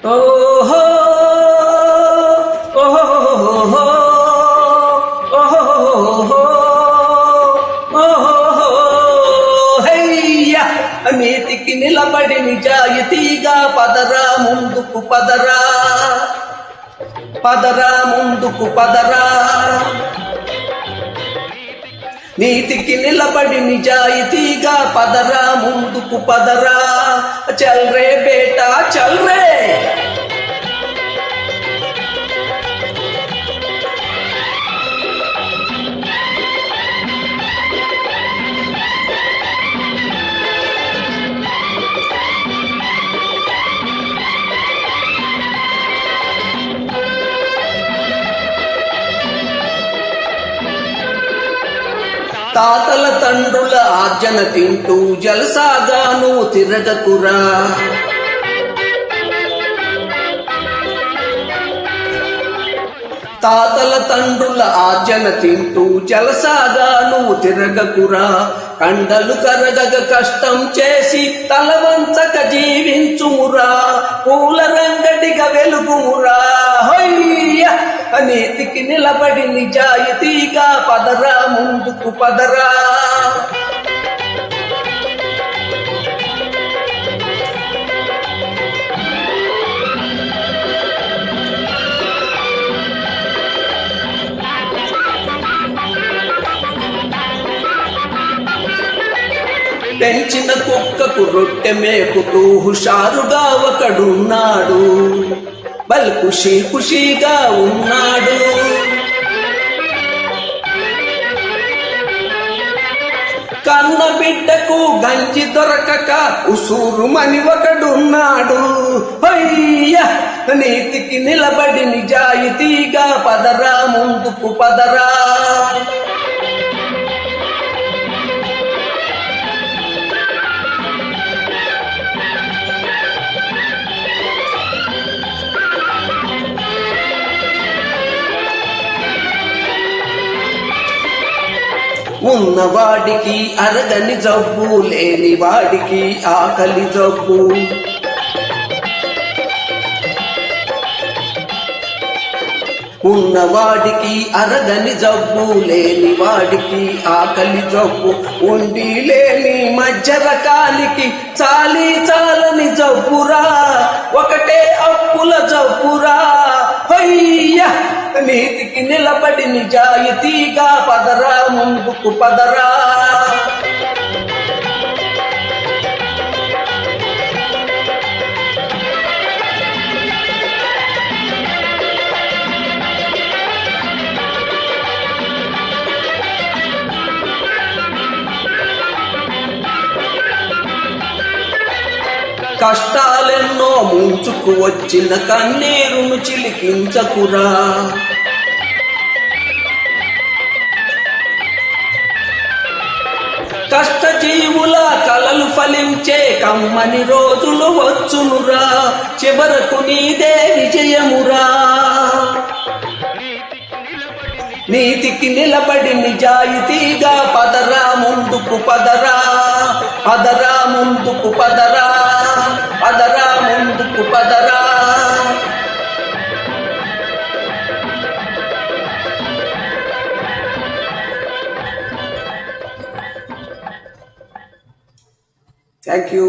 ఓహో ఓహో ఓహో హయ్యా నీతికి నిలబడి నిజాయితీగా పదరా ముందుకు పదరా పదరా ముందుకు పదరా నీతికి నిలబడి నిజాయితీగా పదరా ముందుకు పదరా చల్ రే బేటా చల్ రే తాతల తండ్రుల ఆజ్ఞన తింటూ జల్సాగాను తిరగకురా తాతల తండ్రుల ఆజ్ఞన తింటూ జలసాగాను తిరగకురా కండలు కరగగ కష్టం చేసి తలవంచక జీవించుమురా పూల రంగడిగా వెలుగుమురా హొయ్య నీతికి నిలబడి నిజాయితీగా పదరా ముందుకు పదరా పెంచిన కుక్కకు రొట్టె మేపుతూ హుషారుగా ఒకడున్నాడు బల్ ఖుషీగా ఉన్నాడు కన్న బిడ్డకు గంజి దొరకక ఉసూరుమని ఒకడున్నాడు అయ్యా నీతికి నిలబడి నిజాయితీగా పదరా ముందుకు పదరా ఉన్నవాడికి అరగని జబ్బు లేని వాడికి ఆకలి జబ్బు ఉన్నవాడికి అరగని జబ్బు లేని వాడికి ఆకలి జబ్బు ఉండి లేని మధ్య రకానికి చాలని జబ్బురా ఒకటే అప్పుల జబ్బురా హయ్యా నీతికి నిలబడి నిజాయితీగా పదరా ముందుకు పదరా కష్టాలెన్నో ముంచుకు వచ్చిన కన్నీరును చిలికించకురా కష్టజీవుల కలలు ఫలించే కమ్మని రోజులు వచ్చునురా చివరకు నీదే విజయమురా నీతికి నిలబడి నిజాయితీగా పదరా ముందుకు పదరా పదరా ముందుకు పదరా పదరా ముందుకు పదరా థ్యాంక్ యూ